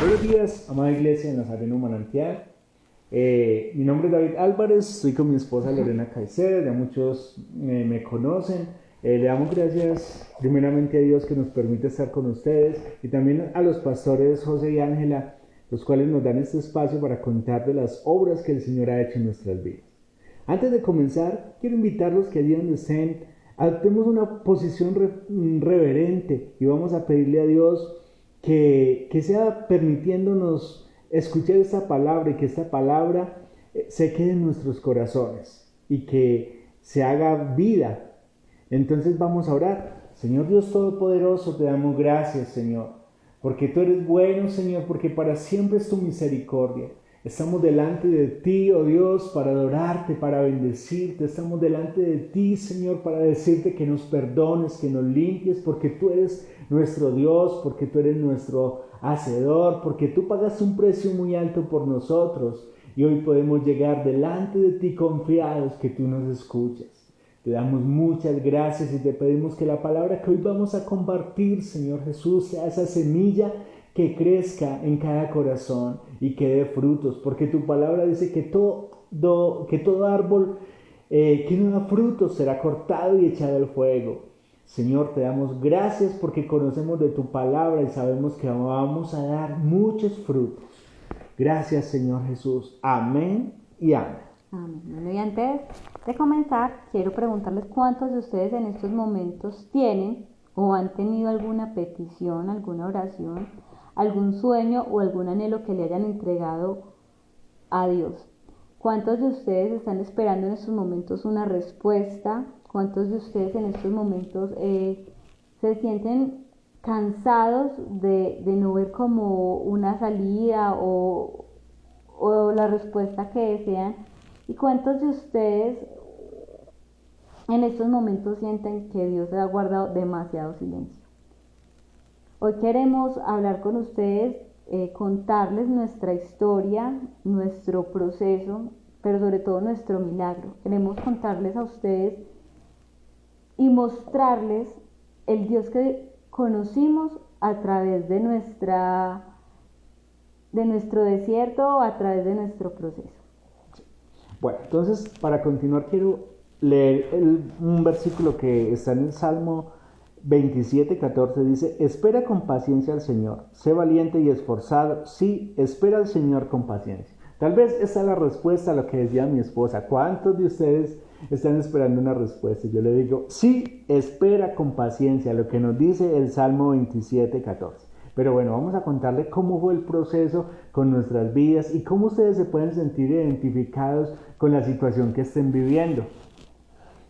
Buenos días, amada iglesia de Nazareno Manantial. Mi nombre es David Álvarez, estoy con mi esposa Lorena Caicedo, ya muchos me conocen. Le damos gracias primeramente a Dios que nos permite estar con ustedes y también a los pastores José y Ángela, los cuales nos dan este espacio para contar de las obras que el Señor ha hecho en nuestras vidas. Antes de comenzar, quiero invitarlos que allí donde estén, adoptemos una posición reverente y vamos a pedirle a Dios que sea permitiéndonos escuchar esta palabra y que esta palabra se quede en nuestros corazones y que se haga vida. Entonces vamos a orar. Señor Dios Todopoderoso, te damos gracias, Señor, porque tú eres bueno, Señor, porque para siempre es tu misericordia. Estamos delante de ti, oh Dios, para adorarte, para bendecirte. Estamos delante de ti, Señor, para decirte que nos perdones, que nos limpies, porque tú eres nuestro Dios, porque tú eres nuestro Hacedor, porque tú pagaste un precio muy alto por nosotros. Y hoy podemos llegar delante de ti confiados que tú nos escuchas. Te damos muchas gracias y te pedimos que la palabra que hoy vamos a compartir, Señor Jesús, sea esa semilla que crezca en cada corazón y que dé frutos, porque tu palabra dice que todo árbol que no da frutos será cortado y echado al fuego. Señor, te damos gracias porque conocemos de tu palabra y sabemos que vamos a dar muchos frutos. Gracias, Señor Jesús. Amén y amén. Amén. Bueno, y antes de comenzar, quiero preguntarles cuántos de ustedes en estos momentos tienen o han tenido alguna petición, alguna oración, algún sueño o algún anhelo que le hayan entregado a Dios. ¿Cuántos de ustedes están esperando en estos momentos una respuesta? ¿Cuántos de ustedes en estos momentos se sienten cansados de no ver como una salida o la respuesta que desean? ¿Y cuántos de ustedes en estos momentos sienten que Dios ha guardado demasiado silencio? Hoy queremos hablar con ustedes, contarles nuestra historia, nuestro proceso, pero sobre todo nuestro milagro. Queremos contarles a ustedes y mostrarles el Dios que conocimos a través de nuestro desierto, a través de nuestro proceso. Bueno, entonces para continuar quiero leer un versículo que está en el Salmo 27:14. Dice: espera con paciencia al Señor, sé valiente y esforzado. Sí, espera al Señor con paciencia. Tal vez esta es la respuesta a lo que decía mi esposa. ¿Cuántos de ustedes están esperando una respuesta? Yo le digo, sí, espera con paciencia, lo que nos dice el Salmo 27:14. Pero bueno, vamos a contarle cómo fue el proceso con nuestras vidas y cómo ustedes se pueden sentir identificados con la situación que estén viviendo.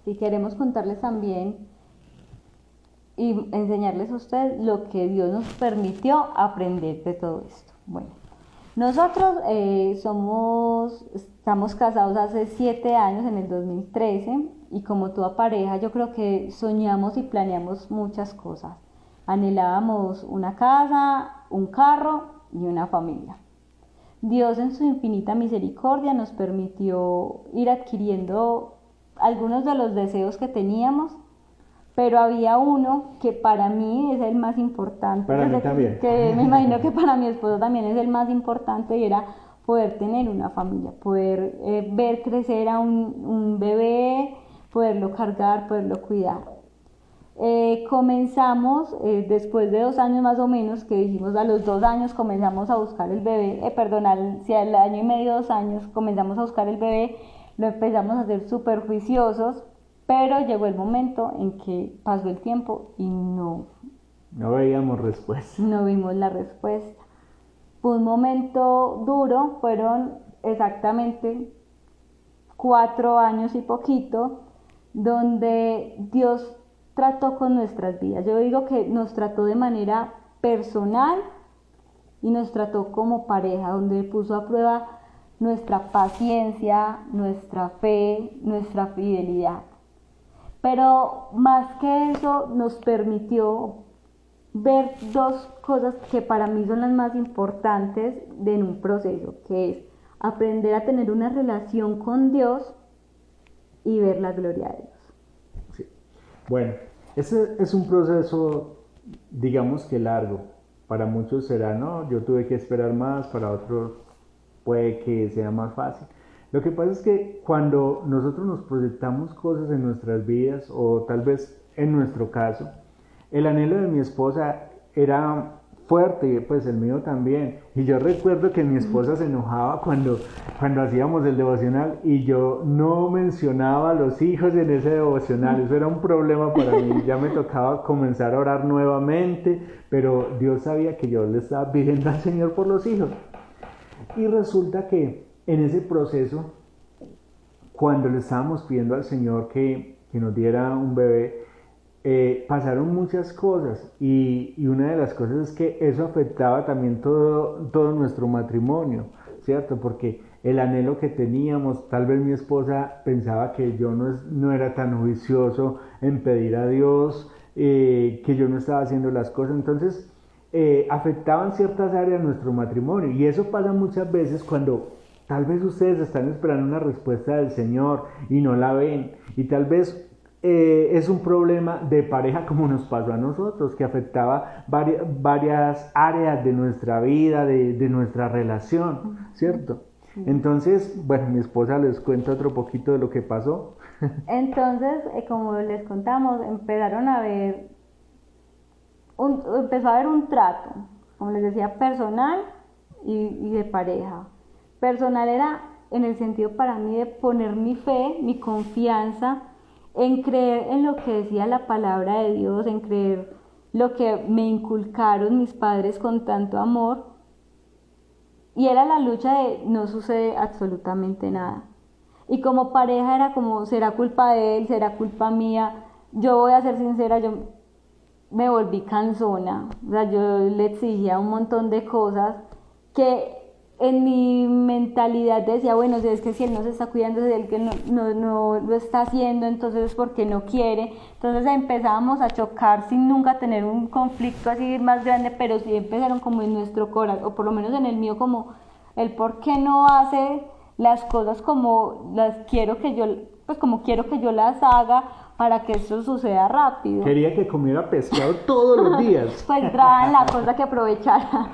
Y queremos contarles también y enseñarles a ustedes lo que Dios nos permitió aprender de todo esto. Bueno, nosotros estamos casados hace 7 años, en el 2013, y como toda pareja yo creo que soñamos y planeamos muchas cosas. Anhelábamos una casa, un carro y una familia. Dios en su infinita misericordia nos permitió ir adquiriendo algunos de los deseos que teníamos, pero había uno que para mí es el más importante. Para mí también. Que me imagino que para mi esposo también es el más importante, y era poder tener una familia, poder ver crecer a un bebé, poderlo cargar, poderlo cuidar. Comenzamos después de 2 años más o menos, que dijimos a los 2 años comenzamos a buscar el bebé, si al año y medio, 2 años comenzamos a buscar el bebé, lo empezamos a hacer súper juiciosos, pero llegó el momento en que pasó el tiempo y no veíamos respuesta. No vimos la respuesta. Fue un momento duro, fueron exactamente 4 años y poquito, donde Dios trató con nuestras vidas. Yo digo que nos trató de manera personal y nos trató como pareja, donde puso a prueba nuestra paciencia, nuestra fe, nuestra fidelidad. Pero más que eso, nos permitió ver 2 cosas que para mí son las más importantes en un proceso, que es aprender a tener una relación con Dios y ver la gloria de Dios. Sí. Bueno, ese es un proceso, digamos que largo, Para muchos será, no, yo tuve que esperar más, para otros puede que sea más fácil. Lo que pasa es que cuando nosotros nos proyectamos cosas en nuestras vidas, o tal vez en nuestro caso, el anhelo de mi esposa era fuerte, pues el mío también. Y yo recuerdo que mi esposa se enojaba cuando hacíamos el devocional y yo no mencionaba a los hijos en ese devocional. Eso era un problema para mí. Ya me tocaba comenzar a orar nuevamente, pero Dios sabía que yo le estaba pidiendo al Señor por los hijos. Y resulta que en ese proceso, cuando le estábamos pidiendo al Señor que nos diera un bebé, pasaron muchas cosas y una de las cosas es que eso afectaba también todo nuestro matrimonio, ¿cierto? Porque el anhelo que teníamos, tal vez mi esposa pensaba que yo no era tan juicioso en pedir a Dios, que yo no estaba haciendo las cosas, entonces afectaban ciertas áreas de nuestro matrimonio y eso pasa muchas veces cuando tal vez ustedes están esperando una respuesta del Señor y no la ven y tal vez es un problema de pareja como nos pasó a nosotros, que afectaba varias áreas de nuestra vida, de nuestra relación, ¿cierto? Entonces, bueno, mi esposa les cuenta otro poquito de lo que pasó. Entonces, como les contamos, empezó a haber un trato, como les decía, personal y de pareja. Personal era en el sentido para mí de poner mi fe, mi confianza, en creer en lo que decía la palabra de Dios, en creer lo que me inculcaron mis padres con tanto amor, y era la lucha de no sucede absolutamente nada. Y como pareja era como, será culpa de él, será culpa mía. Yo voy a ser sincera, yo me volví cansona, o sea, yo le exigía un montón de cosas que en mi mentalidad decía, bueno, si es que si él no se está cuidando, si él que no lo está haciendo, entonces es porque no quiere. Entonces empezábamos a chocar sin nunca tener un conflicto así más grande, pero sí empezaron como en nuestro corazón, o por lo menos en el mío, como el por qué no hace las cosas como las quiero que yo, pues como quiero que yo las haga para que esto suceda rápido. Quería que comiera pescado todos los días. Pues traen la cosa que aprovechara.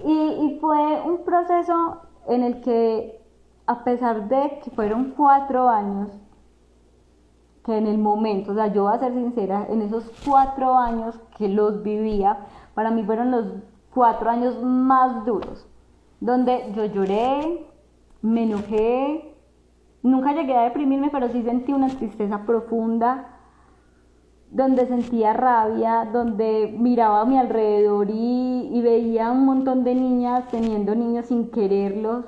Y fue un proceso en el que, a pesar de que fueron 4 años, que en el momento, o sea, yo voy a ser sincera, en esos 4 años que los vivía, para mí fueron los 4 años más duros, donde yo lloré, me enojé, nunca llegué a deprimirme, pero sí sentí una tristeza profunda, donde sentía rabia, donde miraba a mi alrededor y veía un montón de niñas teniendo niños sin quererlos,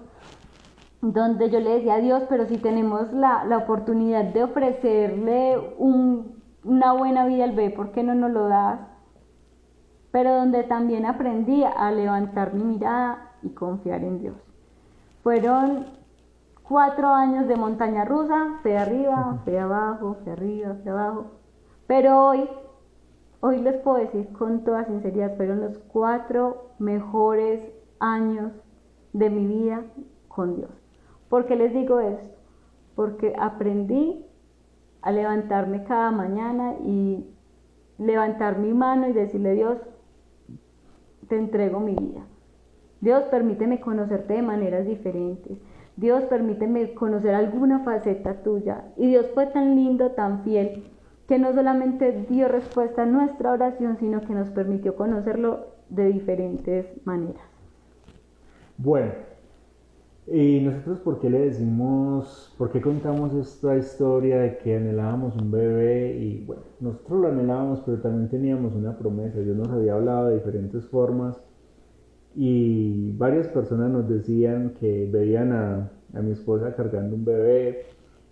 donde yo le decía a Dios, pero si tenemos la oportunidad de ofrecerle una buena vida al bebé, ¿por qué no nos lo das? Pero donde también aprendí a levantar mi mirada y confiar en Dios. Fueron 4 años de montaña rusa, fui arriba, fui abajo, fui arriba, fui abajo. Pero hoy les puedo decir con toda sinceridad, fueron los 4 mejores años de mi vida con Dios. ¿Por qué les digo esto? Porque aprendí a levantarme cada mañana y levantar mi mano y decirle, Dios, te entrego mi vida. Dios, permíteme conocerte de maneras diferentes. Dios, permíteme conocer alguna faceta tuya. Y Dios fue tan lindo, tan fiel, que no solamente dio respuesta a nuestra oración, sino que nos permitió conocerlo de diferentes maneras. Bueno, y nosotros por qué contamos esta historia de que anhelábamos un bebé? Y bueno, nosotros lo anhelábamos, pero también teníamos una promesa. Dios nos había hablado de diferentes formas y varias personas nos decían que veían a mi esposa cargando un bebé.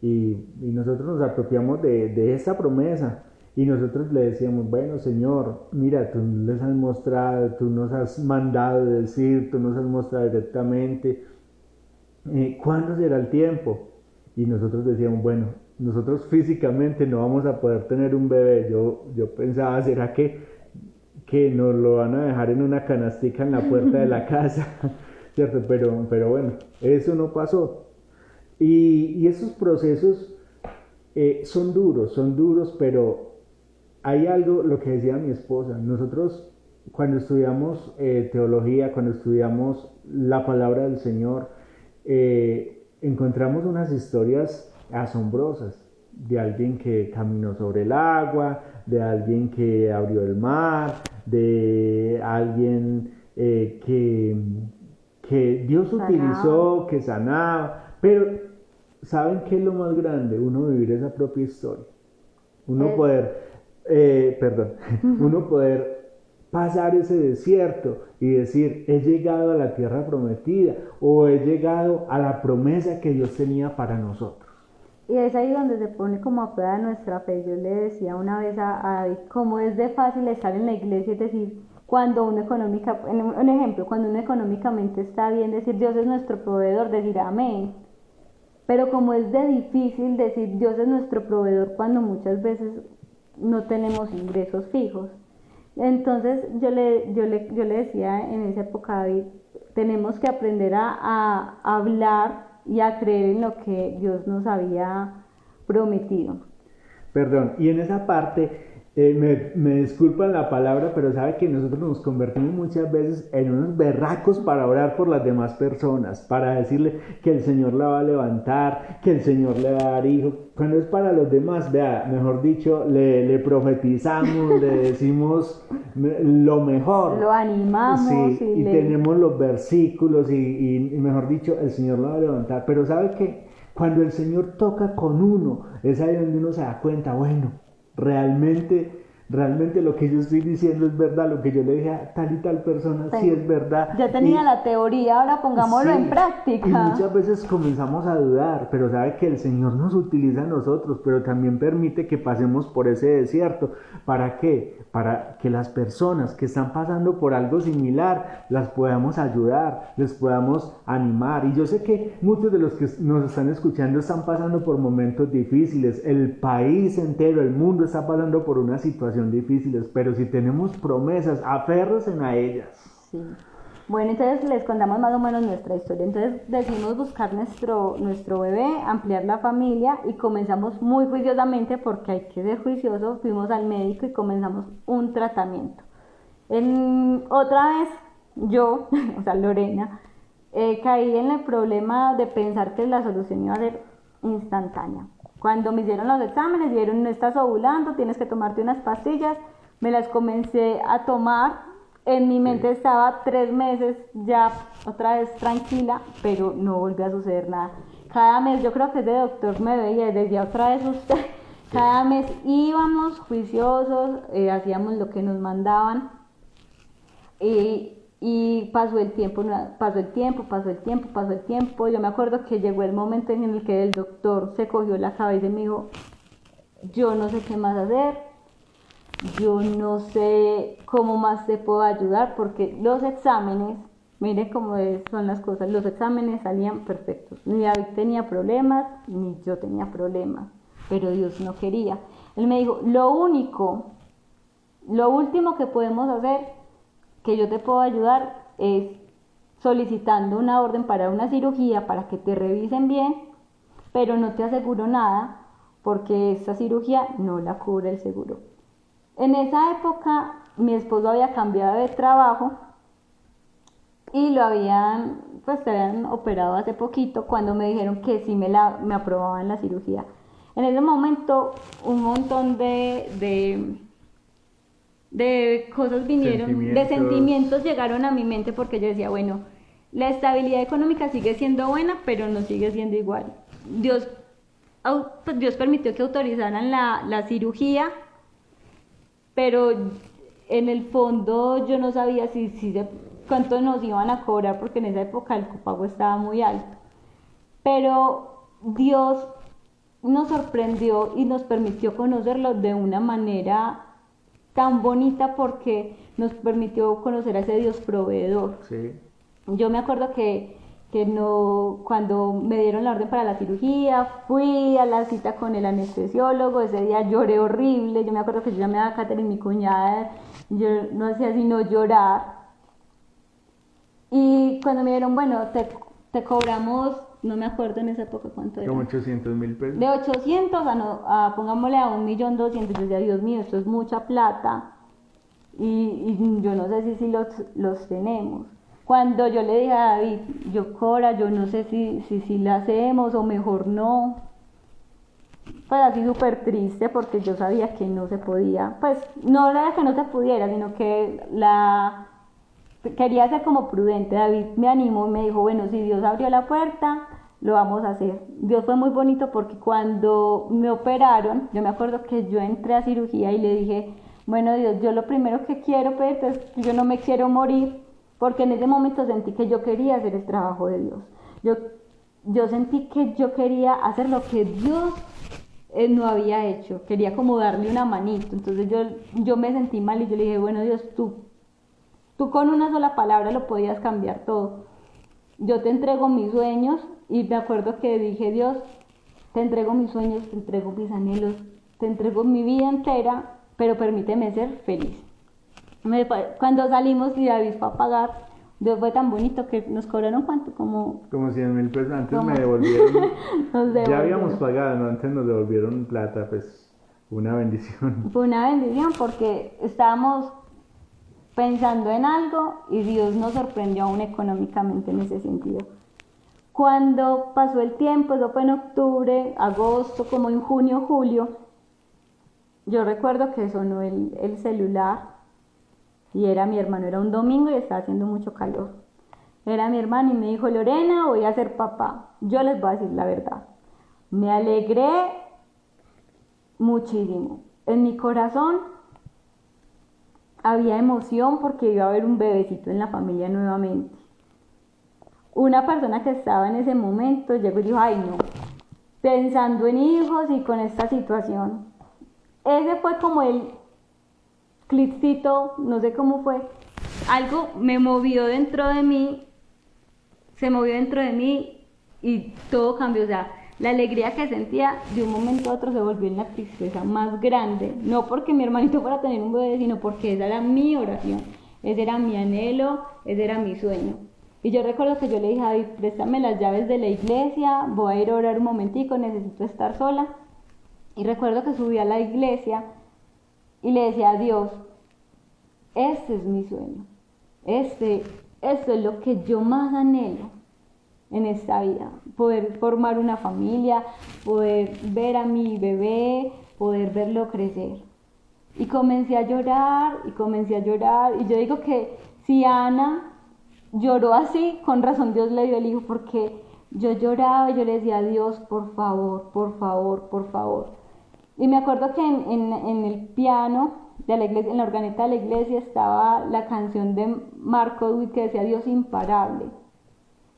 Y nosotros nos apropiamos de esa promesa y nosotros le decíamos, bueno Señor, mira, tú les has mostrado, tú nos has mandado decir, tú nos has mostrado directamente, ¿cuándo será el tiempo? Y nosotros decíamos, bueno, nosotros físicamente no vamos a poder tener un bebé. Yo pensaba, ¿será que nos lo van a dejar en una canastica en la puerta de la casa? ¿Cierto? Pero bueno, eso no pasó. Y esos procesos son duros, pero hay algo, lo que decía mi esposa, nosotros cuando estudiamos teología, cuando estudiamos la palabra del Señor, encontramos unas historias asombrosas de alguien que caminó sobre el agua, de alguien que abrió el mar, de alguien que Dios utilizó, que sanaba, pero ¿saben qué es lo más grande? Uno vivir esa propia historia, uno uno poder pasar ese desierto y decir, he llegado a la tierra prometida o he llegado a la promesa que Dios tenía para nosotros. Y es ahí donde se pone como a prueba nuestra fe. Yo le decía una vez a David, cómo es de fácil estar en la iglesia, es decir, cuando uno un ejemplo, cuando uno económicamente está bien, decir Dios es nuestro proveedor, decir amén. Pero como es de difícil decir Dios es nuestro proveedor cuando muchas veces no tenemos ingresos fijos. Entonces yo le decía en esa época a David, tenemos que aprender a hablar y a creer en lo que Dios nos había prometido. Perdón, y en esa parte, me disculpan la palabra, pero sabe que nosotros nos convertimos muchas veces en unos berracos para orar por las demás personas, para decirle que el Señor la va a levantar, que el Señor le va a dar hijos. Cuando es para los demás, vea, mejor dicho, le profetizamos, le decimos lo mejor. Lo animamos. Sí, y tenemos los versículos y mejor dicho, el Señor la va a levantar. Pero ¿sabe qué? Cuando el Señor toca con uno, es ahí donde uno se da cuenta, bueno, realmente lo que yo estoy diciendo es verdad, lo que yo le dije a tal y tal persona sí es verdad. Ya tenía la teoría, ahora pongámoslo en práctica. Y muchas veces comenzamos a dudar, pero sabe que el Señor nos utiliza a nosotros, pero también permite que pasemos por ese desierto. ¿Para qué? Para que las personas que están pasando por algo similar las podamos ayudar, les podamos animar. Y yo sé que muchos de los que nos están escuchando están pasando por momentos difíciles, el país entero, el mundo está pasando por una situación difíciles, pero si tenemos promesas, aférrense a ellas. Sí. Bueno, entonces les contamos más o menos nuestra historia. Entonces decidimos buscar nuestro bebé, ampliar la familia y comenzamos muy juiciosamente, porque hay que ser juicioso, fuimos al médico y comenzamos un tratamiento. Otra vez yo, o sea Lorena, caí en el problema de pensar que la solución iba a ser instantánea. Cuando me hicieron los exámenes, dijeron, no estás ovulando, tienes que tomarte unas pastillas, me las comencé a tomar, en mi mente estaba 3 meses ya otra vez tranquila, pero no volvió a suceder nada. Cada mes, yo creo que ese doctor me veía y decía, otra vez usted, cada mes íbamos juiciosos, hacíamos lo que nos mandaban, y pasó el tiempo. Yo me acuerdo que llegó el momento en el que el doctor se cogió la cabeza y me dijo, yo no sé qué más hacer, yo no sé cómo más te puedo ayudar, porque los exámenes, mire cómo son las cosas, los exámenes salían perfectos, ni David tenía problemas, ni yo tenía problemas, pero Dios no quería. Él me dijo, lo último que podemos hacer, que yo te puedo ayudar, es solicitando una orden para una cirugía para que te revisen bien, pero no te aseguro nada porque esta cirugía no la cubre el seguro. En esa época mi esposo había cambiado de trabajo y te habían operado hace poquito, cuando me dijeron que sí me aprobaban la cirugía. En ese momento un montón de cosas vinieron, de sentimientos llegaron a mi mente, porque yo decía, bueno, la estabilidad económica sigue siendo buena, pero no sigue siendo igual. Dios permitió que autorizaran la cirugía, pero en el fondo yo no sabía cuánto nos iban a cobrar, porque en esa época el copago estaba muy alto. Pero Dios nos sorprendió y nos permitió conocerlo de una manera tan bonita, porque nos permitió conocer a ese Dios proveedor. Sí. Yo me acuerdo que cuando me dieron la orden para la cirugía, fui a la cita con el anestesiólogo. Ese día lloré horrible. Yo me acuerdo que yo llamé a Catherine, mi cuñada, yo no hacía sino llorar. Y cuando me dijeron, bueno, te cobramos, no me acuerdo en esa época cuánto era. Como 800,000 pesos. De 800 pongámosle a 1.200.000. Yo decía, Dios mío, esto es mucha plata. y yo no sé si los tenemos. Cuando yo le dije a David, Cora, yo no sé si la hacemos o mejor no, pues así súper triste porque yo sabía que no se podía, pues no era que no se pudiera, sino que quería ser como prudente. David me animó y me dijo, bueno, si Dios abrió la puerta, lo vamos a hacer. Dios fue muy bonito porque cuando me operaron, yo me acuerdo que yo entré a cirugía y le dije, bueno Dios, yo lo primero que quiero pedirte es que yo no me quiero morir, porque en ese momento sentí que yo quería hacer el trabajo de Dios. Yo sentí que yo quería hacer lo que Dios no había hecho, quería como darle una manito. Entonces yo me sentí mal y yo le dije, bueno Dios, tú con una sola palabra lo podías cambiar todo. Yo te entrego mis sueños, y me acuerdo que dije, Dios, te entrego mis sueños, te entrego mis anhelos, te entrego mi vida entera, pero permíteme ser feliz. Cuando salimos y David fue a pagar, Dios fue tan bonito que nos cobraron ¿cuánto? Como 100.000 pesos. Antes me devolvieron. Nos devolvieron. Ya habíamos pagado, ¿no? Antes nos devolvieron plata, pues una bendición. Fue una bendición porque estábamos pensando en algo y Dios nos sorprendió aún económicamente en ese sentido. Cuando pasó el tiempo, eso fue en octubre, agosto, como en junio, julio, yo recuerdo que sonó el celular y era mi hermano, era un domingo y estaba haciendo mucho calor. Era mi hermano y me dijo, Lorena, voy a ser papá. Yo les voy a decir la verdad. Me alegré muchísimo. En mi corazón había emoción porque iba a haber un bebecito en la familia nuevamente. Una persona que estaba en ese momento llegó y dijo, ay no, pensando en hijos y con esta situación. Ese fue como el clipcito, no sé cómo fue, algo me movió dentro de mí, se movió dentro de mí y todo cambió. O sea, la alegría que sentía de un momento a otro se volvió en la tristeza más grande, no porque mi hermanito fuera a tener un bebé, sino porque esa era mi oración, ese era mi anhelo, ese era mi sueño. Y yo recuerdo que yo le dije a David, préstame las llaves de la iglesia, voy a ir a orar un momentico, necesito estar sola. Y recuerdo que subí a la iglesia y le decía a Dios, este es mi sueño, esto es lo que yo más anhelo en esta vida, poder formar una familia, poder ver a mi bebé, poder verlo crecer. Y comencé a llorar, y yo digo que si Ana lloró así, con razón Dios le dio el hijo, porque yo lloraba y yo le decía a Dios, por favor, por favor, por favor. Y me acuerdo que en el piano de la iglesia, en la organeta de la iglesia, estaba la canción de Marco Witt que decía Dios imparable.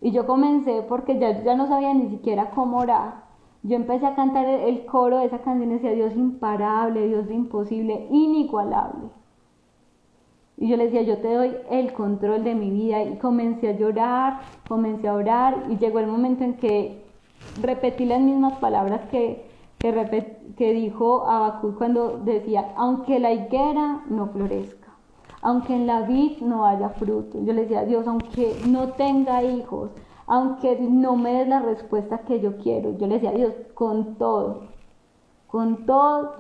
Y yo comencé, porque ya no sabía ni siquiera cómo orar, yo empecé a cantar el coro de esa canción y decía Dios imparable, Dios de imposible, inigualable. Y yo le decía, yo te doy el control de mi vida, y comencé a llorar, comencé a orar, y llegó el momento en que repetí las mismas palabras que dijo Habacuc cuando decía, aunque la higuera no florezca, aunque en la vid no haya fruto. Yo le decía, Dios, aunque no tenga hijos, aunque no me des la respuesta que yo quiero, yo le decía, Dios, con todo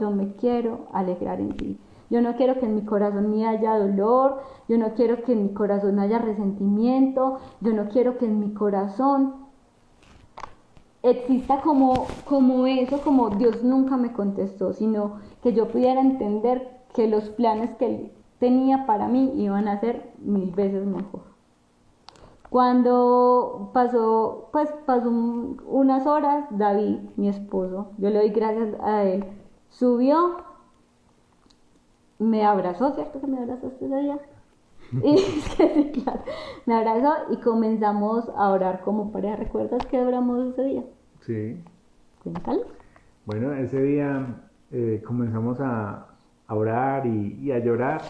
yo me quiero alegrar en ti. Yo no quiero que en mi corazón ni haya dolor, yo no quiero que en mi corazón haya resentimiento, yo no quiero que en mi corazón exista como eso, como Dios nunca me contestó, sino que yo pudiera entender que los planes que Él tenía para mí iban a ser 1000 veces mejor. Cuando pasó unas horas, David, mi esposo, yo le doy gracias a él, subió, me abrazó, ¿cierto que me abrazaste ese día? Y sí, claro, me abrazó y comenzamos a orar como pareja. ¿Recuerdas que oramos ese día? Sí. Cuéntalo. Bueno, ese día comenzamos a orar y a llorar,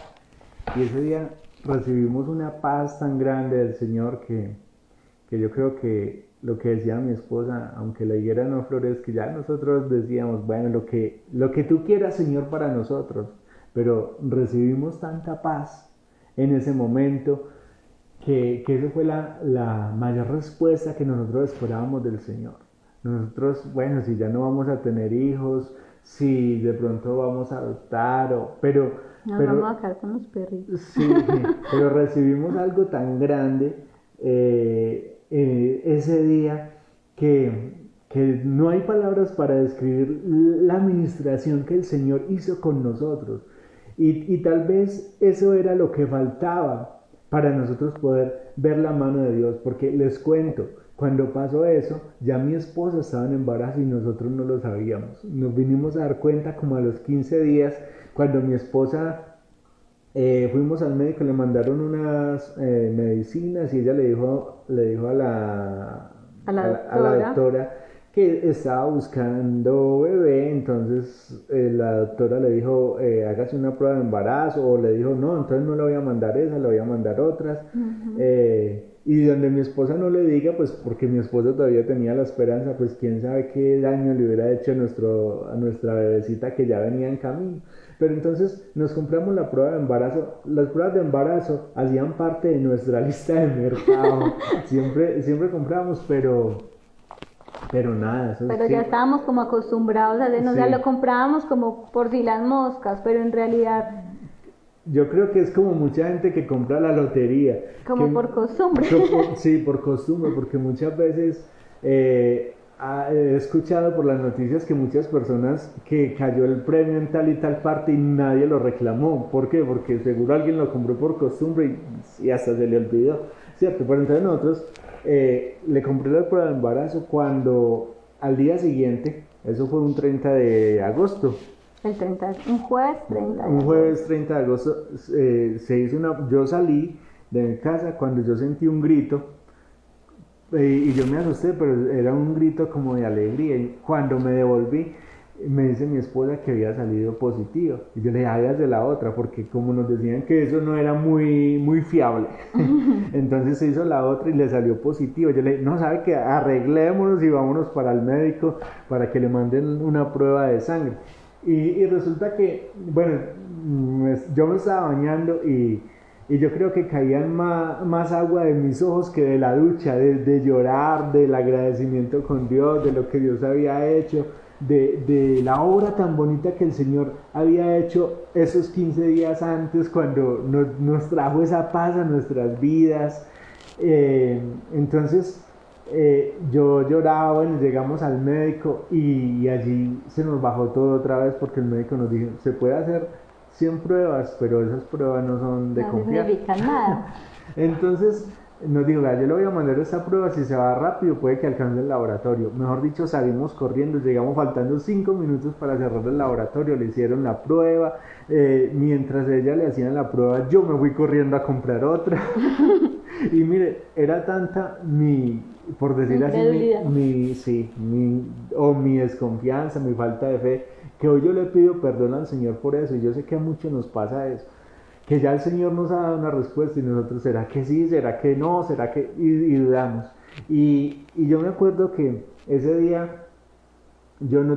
y ese día recibimos una paz tan grande del Señor que yo creo que lo que decía mi esposa, aunque la higuera no florezca, ya nosotros decíamos, bueno, lo que tú quieras, Señor, para nosotros. Pero recibimos tanta paz en ese momento que esa fue la mayor respuesta que nosotros esperábamos del Señor. Nosotros, bueno, si ya no vamos a tener hijos, si de pronto vamos a adoptar, Nos pero vamos a quedar con los perritos. sí, pero recibimos algo tan grande ese día que no hay palabras para describir la administración que el Señor hizo con nosotros. Y tal vez eso era lo que faltaba para nosotros poder ver la mano de Dios, porque les cuento, cuando pasó eso, ya mi esposa estaba en embarazo y nosotros no lo sabíamos. Nos vinimos a dar cuenta como a los 15 días, cuando mi esposa fuimos al médico, le mandaron unas medicinas y ella le dijo a la doctora que estaba buscando bebé. Entonces la doctora le dijo, hágase una prueba de embarazo, o le dijo, no, entonces no le voy a mandar esa, le voy a mandar otras. Y donde mi esposa no le diga, pues porque mi esposa todavía tenía la esperanza, pues quién sabe qué daño le hubiera hecho a nuestra bebecita que ya venía en camino. Pero entonces nos compramos la prueba de embarazo. Las pruebas de embarazo hacían parte de nuestra lista de mercado. Siempre compramos, pero nada. Pero ya estábamos como acostumbrados a hacerlo, sí. O sea, lo comprábamos como por si las moscas, pero en realidad... Yo creo que es como mucha gente que compra la lotería. Como por costumbre. Sí, por costumbre, porque muchas veces he escuchado por las noticias que muchas personas que cayó el premio en tal y tal parte y nadie lo reclamó. ¿Por qué? Porque seguro alguien lo compró por costumbre y hasta se le olvidó, ¿cierto? Pero entonces nosotros le compré la prueba de embarazo cuando al día siguiente, eso fue un 30 de agosto. Un jueves 30 de agosto. Un jueves 30 de agosto se hizo yo salí de mi casa cuando yo sentí un grito y yo me asusté, pero era un grito como de alegría. Y cuando me devolví, me dice mi esposa que había salido positivo. Y yo le dije, hágase la otra, porque como nos decían que eso no era muy fiable. Entonces se hizo la otra y le salió positivo. Yo le dije, no, ¿sabe qué? Arreglémonos y vámonos para el médico para que le manden una prueba de sangre. Y resulta que, bueno, yo me estaba bañando y yo creo que caían más agua de mis ojos que de la ducha, de llorar, del agradecimiento con Dios, de lo que Dios había hecho, de la obra tan bonita que el Señor había hecho esos 15 días antes, cuando nos trajo esa paz a nuestras vidas. Entonces yo lloraba. Bueno, llegamos al médico y allí se nos bajó todo otra vez, porque el médico nos dijo, se puede hacer 100 pruebas, pero esas pruebas no son de confiar. No significan nada. Entonces nos dijo, yo le voy a mandar esta prueba, si se va rápido puede que alcance el laboratorio. Mejor dicho, salimos corriendo, llegamos faltando 5 minutos para cerrar el laboratorio, le hicieron la prueba. Mientras ella le hacían la prueba, yo me fui corriendo a comprar otra. Y mire, era tanta por decir así, mi desconfianza, mi falta de fe, que hoy yo le pido perdón al Señor por eso. Y yo sé que a muchos nos pasa eso, que ya el Señor nos ha dado una respuesta y nosotros, ¿será que sí? ¿Será que no? ¿Será que...? Y dudamos. Y yo me acuerdo que ese día yo no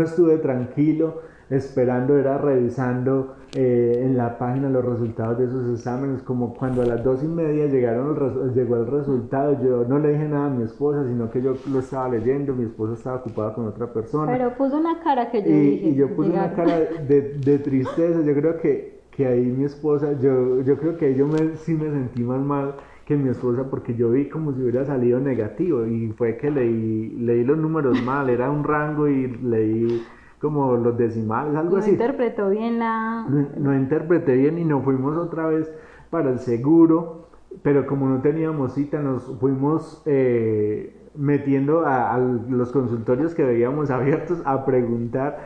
estuve tranquilo esperando, era revisando en la página los resultados de esos exámenes. Como cuando a las 2:30 llegó el resultado, yo no le dije nada a mi esposa, sino que yo lo estaba leyendo. Mi esposa estaba ocupada con otra persona, pero puso una cara que yo dije, y yo puse una cara de tristeza. Yo creo que ahí mi esposa, yo creo que ahí sí me sentí más mal que mi esposa, porque yo vi como si hubiera salido negativo, y fue que leí los números mal, era un rango y leí como los decimales, algo así. No interpretó bien No interpreté bien y nos fuimos otra vez para el seguro, pero como no teníamos cita, nos fuimos metiendo a los consultorios que veíamos abiertos a preguntar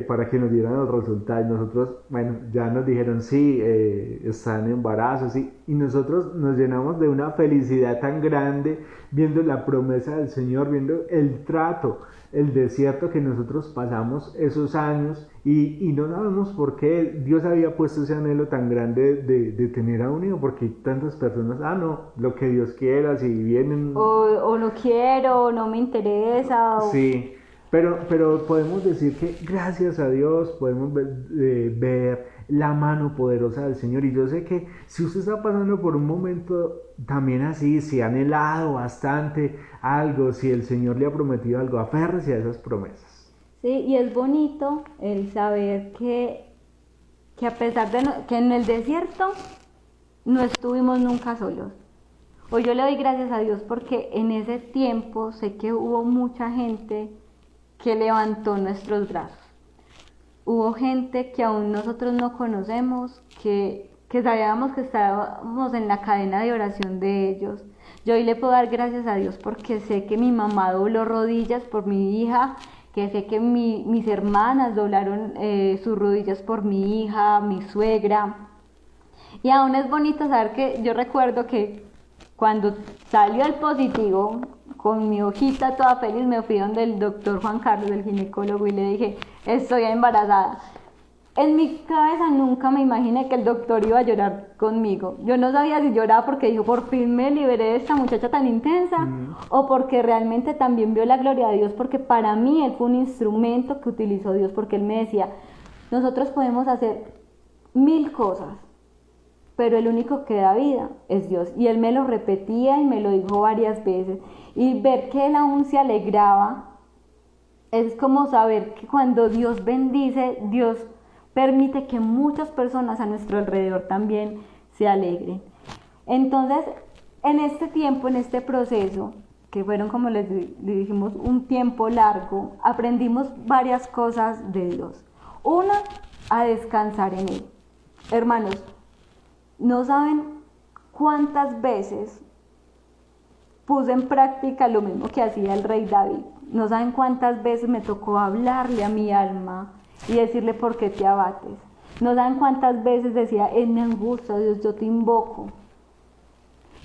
para que nos dieran los resultados. Nosotros, bueno, ya nos dijeron sí, están en embarazo, sí, y nosotros nos llenamos de una felicidad tan grande viendo la promesa del Señor, viendo el trato, el desierto que nosotros pasamos esos años, y no sabemos por qué Dios había puesto ese anhelo tan grande de tener a un hijo, porque tantas personas, no, lo que Dios quiera, si vienen... O no quiero, o no me interesa, Sí. Pero podemos decir que gracias a Dios podemos ver la mano poderosa del Señor. Y yo sé que si usted está pasando por un momento también así, si ha anhelado bastante algo, si el Señor le ha prometido algo, aférrese a esas promesas. Sí, y es bonito el saber que a pesar de que en el desierto no estuvimos nunca solos. Hoy yo le doy gracias a Dios porque en ese tiempo sé que hubo mucha gente que levantó nuestros brazos. Hubo gente que aún nosotros no conocemos, que sabíamos que estábamos en la cadena de oración de ellos. Yo hoy le puedo dar gracias a Dios porque sé que mi mamá dobló rodillas por mi hija, que sé que mis hermanas doblaron sus rodillas por mi hija, mi suegra. Y aún es bonito saber que yo recuerdo que cuando salió el positivo, con mi hojita toda feliz, me fui donde el doctor Juan Carlos, el ginecólogo, y le dije, estoy embarazada. En mi cabeza nunca me imaginé que el doctor iba a llorar conmigo. Yo no sabía si lloraba porque dijo, por fin me liberé de esta muchacha tan intensa, o porque realmente también vio la gloria de Dios, porque para mí él fue un instrumento que utilizó Dios, porque él me decía, nosotros podemos hacer 1000 cosas, pero el único que da vida es Dios. Y él me lo repetía y me lo dijo varias veces. Y ver que él aún se alegraba, es como saber que cuando Dios bendice, Dios permite que muchas personas a nuestro alrededor también se alegren. Entonces, en este tiempo, en este proceso, que fueron, como les dijimos, un tiempo largo, aprendimos varias cosas de Dios. Una, a descansar en Él. Hermanos, no saben cuántas veces puse en práctica lo mismo que hacía el rey David. No saben cuántas veces me tocó hablarle a mi alma y decirle por qué te abates. No saben cuántas veces decía, en mi angustia, Dios, yo te invoco.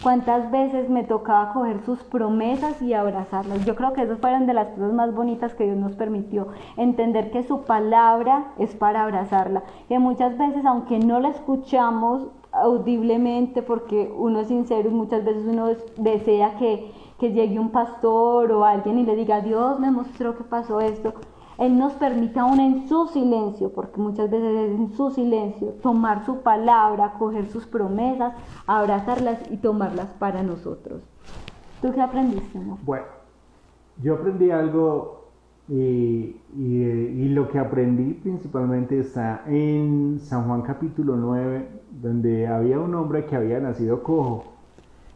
Cuántas veces me tocaba coger sus promesas y abrazarlas. Yo creo que esas fueron de las cosas más bonitas que Dios nos permitió. Entender que su palabra es para abrazarla. Que muchas veces, aunque no la escuchamos audiblemente, porque uno es sincero y muchas veces uno desea que llegue un pastor o alguien y le diga, Dios me mostró que pasó esto. Él nos permite aún en su silencio, porque muchas veces es en su silencio, tomar su palabra, coger sus promesas, abrazarlas y tomarlas para nosotros. ¿Tú qué aprendiste, amor? Bueno, yo aprendí algo y lo que aprendí principalmente está en San Juan capítulo 9, donde había un hombre que había nacido cojo.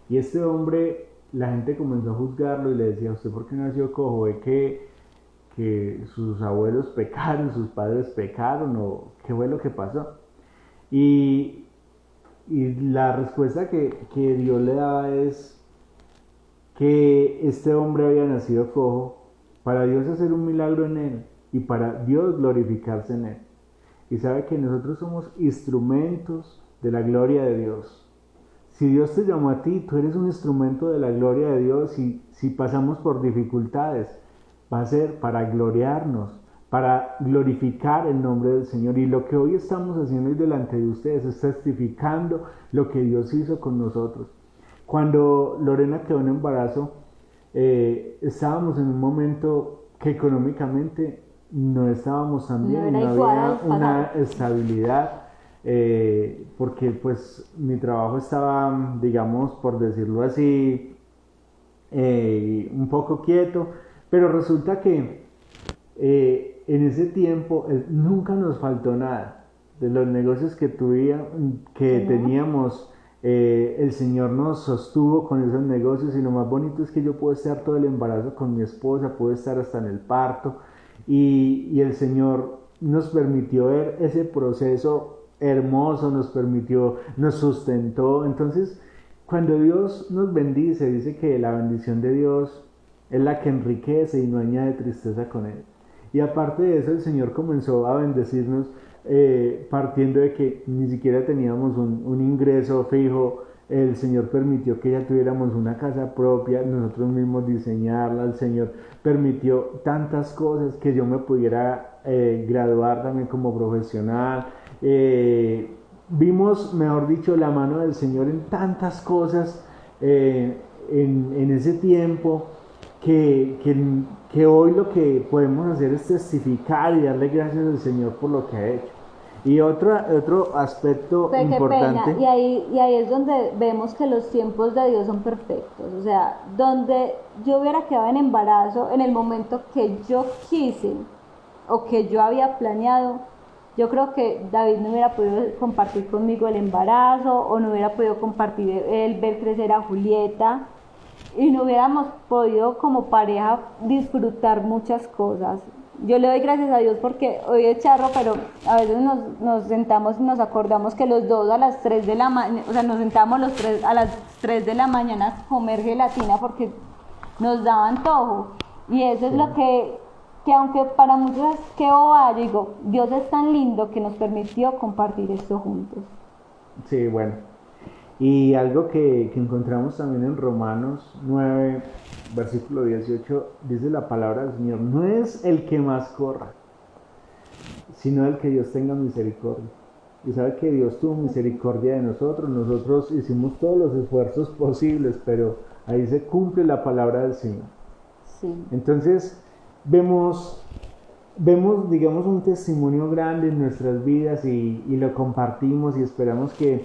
Y este hombre, la gente comenzó a juzgarlo y le decía, ¿usted por qué nació cojo? ¿Ve que sus abuelos pecaron, sus padres pecaron, o qué fue lo que pasó? Y la respuesta que Dios le daba es que este hombre había nacido cojo para Dios hacer un milagro en él y para Dios glorificarse en él. Y sabe que nosotros somos instrumentos de la gloria de Dios. Si Dios te llamó a ti, tú eres un instrumento de la gloria de Dios, y si pasamos por dificultades, va a ser para gloriarnos, para glorificar el nombre del Señor. Y lo que hoy estamos haciendo hoy delante de ustedes es testificando lo que Dios hizo con nosotros. Cuando Lorena quedó en embarazo, estábamos en un momento que económicamente no estábamos tan bien, no había una estabilidad, porque pues mi trabajo estaba, digamos, por decirlo así, un poco quieto. Pero resulta que en ese tiempo nunca nos faltó nada. De los negocios que teníamos, el Señor nos sostuvo con esos negocios, y lo más bonito es que yo puedo estar todo el embarazo con mi esposa, puedo estar hasta en el parto, y el Señor nos permitió ver ese proceso hermoso, nos sustentó. Entonces, cuando Dios nos bendice, dice que la bendición de Dios es la que enriquece y no añade tristeza con él. Y aparte de eso, el Señor comenzó a bendecirnos, partiendo de que ni siquiera teníamos un ingreso fijo. El Señor permitió que ya tuviéramos una casa propia, nosotros mismos diseñarla. El Señor permitió tantas cosas, que yo me pudiera graduar también como profesional. Vimos, mejor dicho, la mano del Señor en tantas cosas en ese tiempo, que hoy lo que podemos hacer es testificar y darle gracias al Señor por lo que ha hecho. Y otro aspecto Qué importante. pena. Y ahí es donde vemos que los tiempos de Dios son perfectos. O sea, donde yo hubiera quedado en embarazo en el momento que yo quise o que yo había planeado, yo creo que David no hubiera podido compartir conmigo el embarazo o no hubiera podido compartir el ver crecer a Julieta y no hubiéramos podido como pareja disfrutar muchas cosas. Yo le doy gracias a Dios porque hoy es charro, pero a veces nos sentamos y nos acordamos que los dos a las 3 de la mañana, o sea, nos sentamos los tres a las 3 de la mañana a comer gelatina porque nos daba antojo. Y eso es lo que aunque para muchos es que yo digo, Dios es tan lindo que nos permitió compartir esto juntos. Sí, bueno. Y algo que encontramos también en Romanos 9, versículo 18, dice la palabra del Señor, no es el que más corra, sino el que Dios tenga misericordia. Y sabe que Dios tuvo misericordia de nosotros hicimos todos los esfuerzos posibles, pero ahí se cumple la palabra del Señor. Sí. Entonces, vemos, digamos, un testimonio grande en nuestras vidas y lo compartimos y esperamos que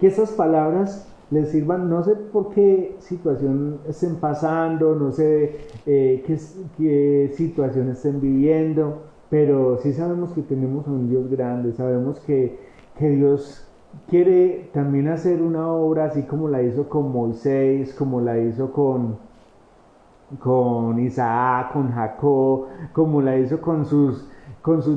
esas palabras les sirvan, no sé por qué situación estén pasando, no sé qué situación estén viviendo, pero sí sabemos que tenemos a un Dios grande, sabemos que Dios quiere también hacer una obra así como la hizo con Moisés, como la hizo con Isaac, con Jacob, como la hizo con sus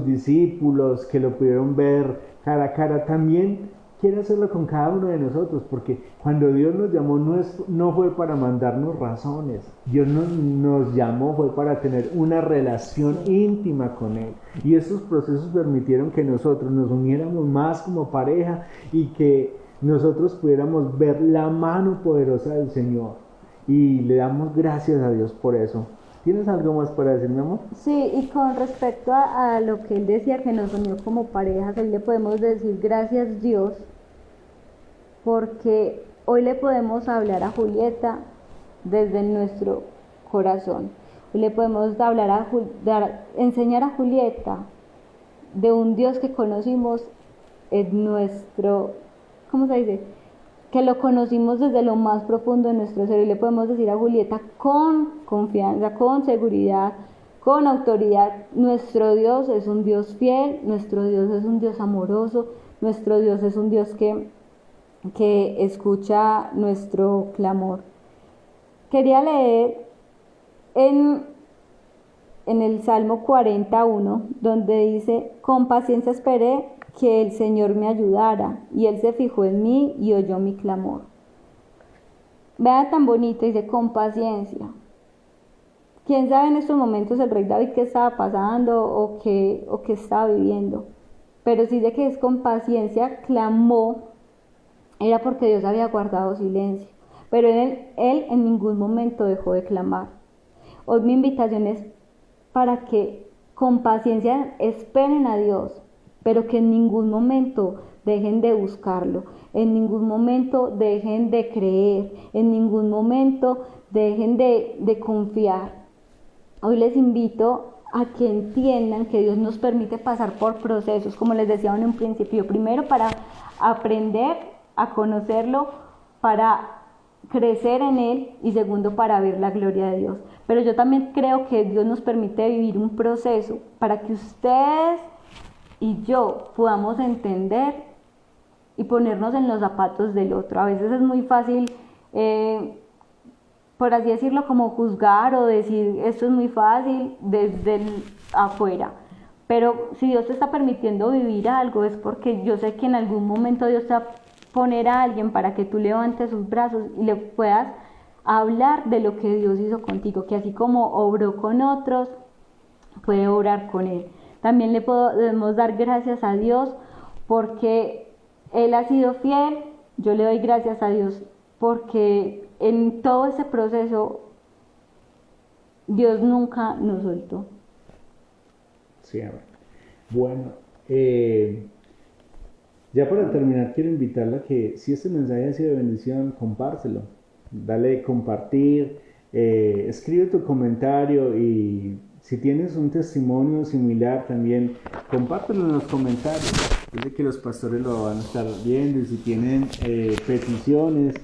discípulos que lo pudieron ver cara a cara. También quiere hacerlo con cada uno de nosotros, porque cuando Dios nos llamó no fue para mandarnos razones, Dios nos llamó fue para tener una relación íntima con Él, y estos procesos permitieron que nosotros nos uniéramos más como pareja y que nosotros pudiéramos ver la mano poderosa del Señor, y le damos gracias a Dios por eso. ¿Tienes algo más para decir, mi amor? Sí, y con respecto a lo que él decía que nos unió como parejas, hoy le podemos decir gracias Dios, porque hoy le podemos hablar a Julieta desde nuestro corazón. Hoy le podemos hablar enseñar a Julieta de un Dios que conocimos en nuestro, ¿cómo se dice? Que lo conocimos desde lo más profundo de nuestro ser, y le podemos decir a Julieta con confianza, con seguridad, con autoridad, nuestro Dios es un Dios fiel, nuestro Dios es un Dios amoroso, nuestro Dios es un Dios que escucha nuestro clamor. Quería leer en el Salmo 41, donde dice, con paciencia esperé que el Señor me ayudara, y Él se fijó en mí y oyó mi clamor. Vea tan bonito, dice, con paciencia. ¿Quién sabe en estos momentos el rey David qué estaba pasando o qué estaba viviendo? Pero sí de que es con paciencia clamó, era porque Dios había guardado silencio. Pero él en ningún momento dejó de clamar. Hoy mi invitación es para que con paciencia esperen a Dios, pero que en ningún momento dejen de buscarlo, en ningún momento dejen de creer, en ningún momento dejen de confiar. Hoy les invito a que entiendan que Dios nos permite pasar por procesos, como les decía en un principio, primero para aprender a conocerlo, para crecer en Él, y segundo para ver la gloria de Dios. Pero yo también creo que Dios nos permite vivir un proceso para que ustedes y yo podamos entender y ponernos en los zapatos del otro. A veces es muy fácil, por así decirlo, como juzgar o decir esto es muy fácil desde afuera. Pero si Dios te está permitiendo vivir algo, es porque yo sé que en algún momento Dios te va a poner a alguien para que tú levantes sus brazos y le puedas hablar de lo que Dios hizo contigo, que así como obró con otros, puede obrar con Él. También le podemos dar gracias a Dios porque Él ha sido fiel. Yo le doy gracias a Dios porque en todo ese proceso Dios nunca nos soltó. Sí, a ver. Bueno, ya para terminar quiero invitarla a que si este mensaje ha sido de bendición, compártelo, dale compartir, escribe tu comentario, y si tienes un testimonio similar también compártelo en los comentarios. Yo sé que los pastores lo van a estar viendo y si tienen peticiones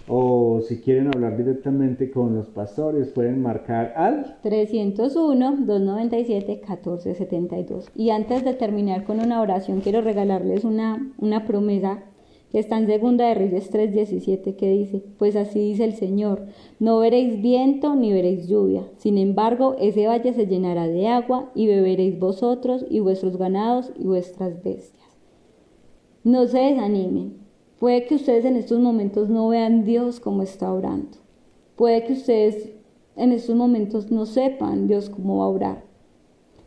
o si quieren hablar directamente con los pastores pueden marcar al 301-297-1472. Y antes de terminar con una oración, quiero regalarles una promesa que está en Segunda de Reyes 3:17, que dice: pues así dice el Señor, no veréis viento ni veréis lluvia, sin embargo ese valle se llenará de agua y beberéis vosotros y vuestros ganados y vuestras bestias. No se desanimen. Puede que ustedes en estos momentos no vean Dios como está obrando. Puede que ustedes en estos momentos no sepan Dios cómo va a obrar.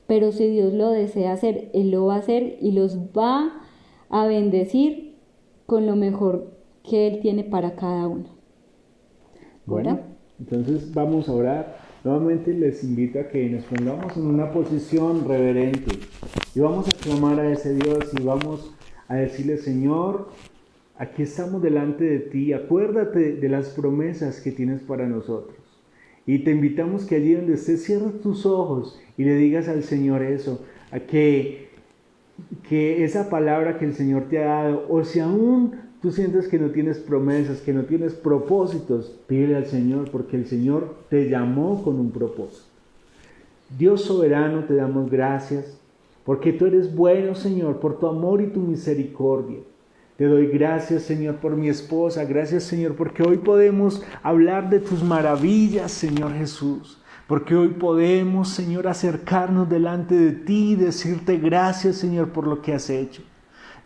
Pero si Dios lo desea hacer, Él lo va a hacer y los va a bendecir con lo mejor que Él tiene para cada uno. Bueno, entonces vamos a orar. Nuevamente les invito a que nos pongamos en una posición reverente y vamos a clamar a ese Dios y vamos a decirle: Señor, aquí estamos delante de ti, acuérdate de las promesas que tienes para nosotros. Y te invitamos que allí donde estés cierres tus ojos y le digas al Señor eso, a que esa palabra que el Señor te ha dado, o si aún tú sientes que no tienes promesas, que no tienes propósitos, pídele al Señor, porque el Señor te llamó con un propósito. Dios soberano, te damos gracias, porque tú eres bueno, Señor, por tu amor y tu misericordia. Te doy gracias, Señor, por mi esposa. Gracias, Señor, porque hoy podemos hablar de tus maravillas, Señor Jesús. Porque hoy podemos, Señor, acercarnos delante de ti y decirte gracias, Señor, por lo que has hecho.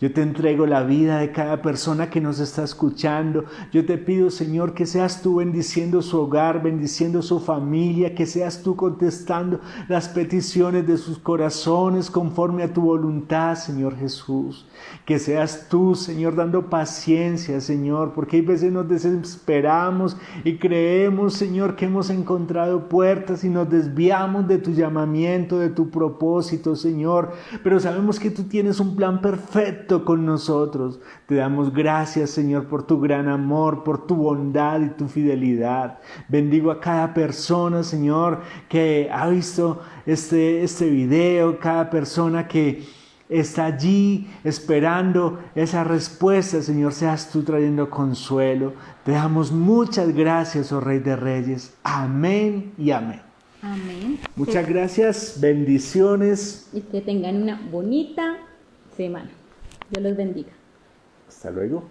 Yo te entrego la vida de cada persona que nos está escuchando. Yo te pido, Señor, que seas tú bendiciendo su hogar, bendiciendo su familia, que seas tú contestando las peticiones de sus corazones conforme a tu voluntad, Señor Jesús. Que seas tú, Señor, dando paciencia, Señor, porque hay veces nos desesperamos y creemos, Señor, que hemos encontrado puertas y nos desviamos de tu llamamiento, de tu propósito, Señor. Pero sabemos que tú tienes un plan perfecto con nosotros. Te damos gracias, Señor, por tu gran amor, por tu bondad y tu fidelidad. Bendigo a cada persona, Señor, que ha visto este video, cada persona que está allí esperando esa respuesta. Señor, seas tú trayendo consuelo. Te damos muchas gracias, oh Rey de Reyes. Amén y amén. Amén. Muchas gracias, bendiciones. Y que tengan una bonita semana. Dios los bendiga. Hasta luego.